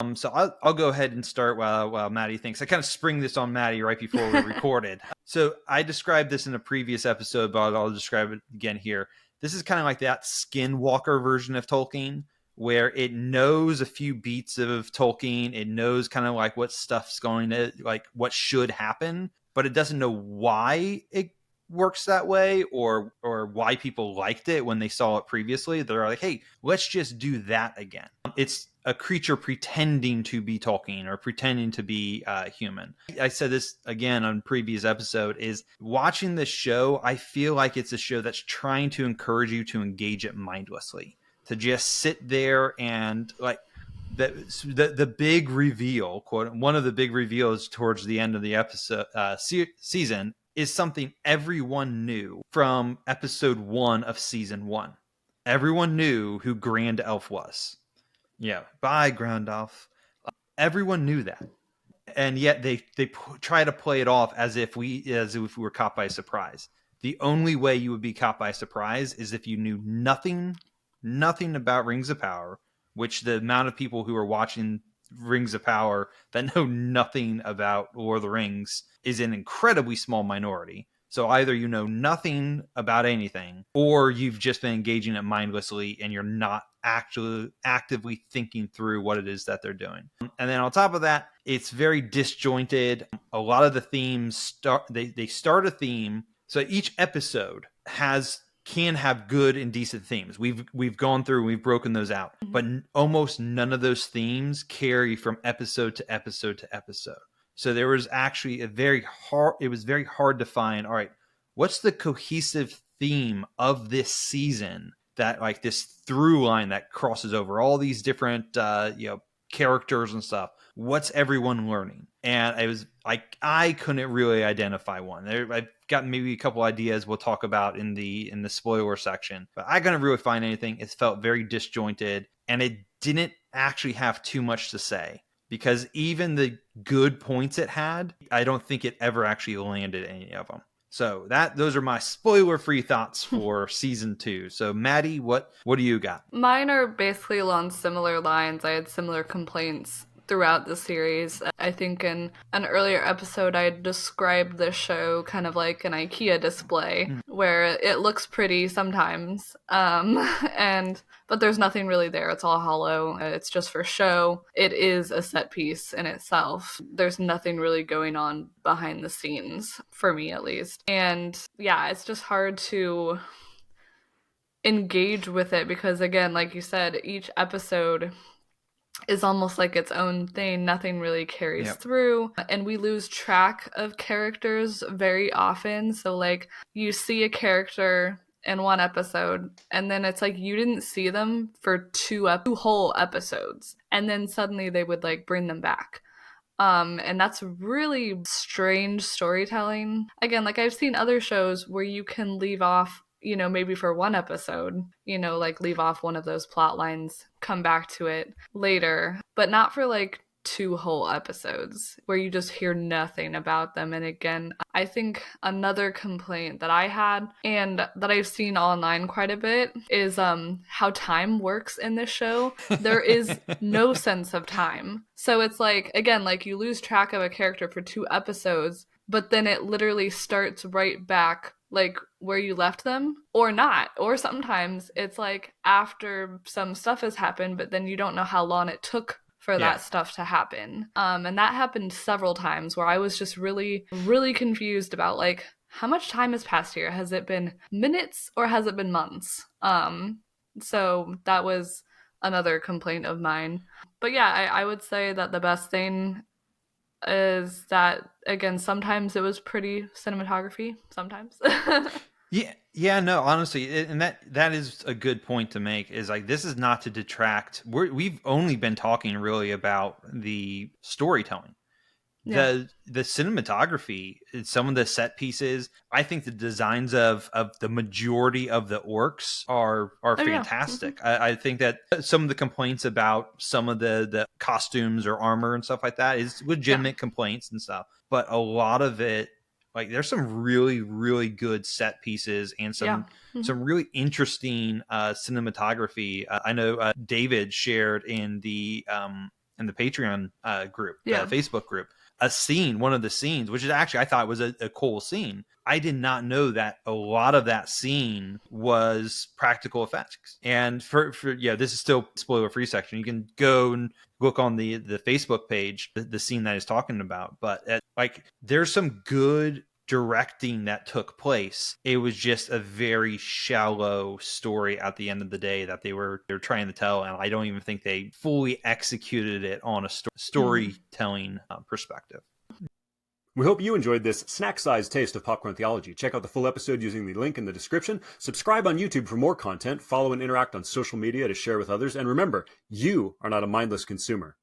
So I'll go ahead and start while Maddie thinks. I kind of spring this on Maddie right before we recorded. So I described this in a previous episode, but I'll describe it again here. This is kind of like that Skinwalker version of Tolkien, where it knows a few beats of Tolkien. It knows kind of like what stuff's going to, like what should happen, but it doesn't know why it works that way or why people liked it when they saw it previously. They're like, hey, let's just do that again. It's a creature pretending to be Tolkien or pretending to be human. I said this again on previous episode, is watching this show, I feel like it's a show that's trying to encourage you to engage it mindlessly, to just sit there and like the big reveal, quote, one of the big reveals towards the end of the episode season is something everyone knew from episode 1 of season 1. Everyone knew who Grand Elf was. Yeah, by Grand Elf. Everyone knew that, and yet they try to play it off as if we were caught by surprise. The only way you would be caught by surprise is if you knew nothing about Rings of Power, which the amount of people who are watching Rings of Power that know nothing about Lord of the Rings is an incredibly small minority. So either you know nothing about anything, or you've just been engaging it mindlessly and you're not actually actively thinking through what it is that they're doing. And then on top of that, it's very disjointed. A lot of the themes start a theme. So each episode can have good and decent themes. We've gone through, we've broken those out, but almost none of those themes carry from episode to episode to episode. So there was actually it was very hard to find, all right, what's the cohesive theme of this season, that like this through line that crosses over all these different characters and stuff. What's everyone learning? And it was like I couldn't really identify one. I've got maybe a couple ideas we'll talk about in the spoiler section, but I couldn't really find anything. It felt very disjointed, and it didn't actually have too much to say, because even the good points it had, I don't think it ever actually landed any of them. So those are my spoiler-free thoughts for season 2. So Maddie, what do you got? Mine are basically along similar lines. I had similar complaints throughout the series. I think in an earlier episode I described the show kind of like an IKEA display where it looks pretty sometimes, but there's nothing really there. It's all hollow. It's just for show. It is a set piece in itself. There's nothing really going on behind the scenes, for me at least. And yeah, it's just hard to engage with it because, again, like you said, each episode is almost like its own thing. Nothing really carries through, and we lose track of characters very often. So like you see a character in one episode and then it's like you didn't see them for two whole episodes, and then suddenly they would like bring them back. And that's really strange storytelling. Again, like I've seen other shows where you can leave off, maybe for one episode, like leave off one of those plot lines, come back to it later, but not for like 2 whole episodes where you just hear nothing about them. And again, I think another complaint that I had and that I've seen online quite a bit is how time works in this show. There is no sense of time. So it's like, again, like you lose track of a character for 2 episodes, but then it literally starts right back like where you left them, or not. Or sometimes it's like after some stuff has happened, but then you don't know how long it took for that stuff to happen. And that happened several times where I was just really, really confused about like, how much time has passed here? Has it been minutes or has it been months? So that was another complaint of mine. But yeah, I would say that the best thing is that, again, sometimes it was pretty cinematography, sometimes. No, honestly, and that is a good point to make, is like, this is not to detract. We've only been talking really about the storytelling. The cinematography, some of the set pieces, I think the designs of the majority of the orcs are fantastic. Yeah. I think that some of the complaints about some of the costumes or armor and stuff like that is legitimate complaints and stuff, but a lot of it, like, there's some really, really good set pieces and some really interesting cinematography. I know David shared in the in the Patreon group, Yeah. the Facebook group, a scene, one of the scenes, which is actually, I thought was a cool scene. I did not know that a lot of that scene was practical effects. And for this is still spoiler free section. You can go and look on the Facebook page, the scene that he's talking about. But like, there's some good directing that took place. It was just a very shallow story at the end of the day that they were trying to tell, and I don't even think they fully executed it on a storytelling perspective. We hope you enjoyed this snack-sized taste of Popcorn Theology. Check out the full episode using the link in the description. Subscribe on YouTube for more content. Follow and interact on social media to share with others. And remember, you are not a mindless consumer.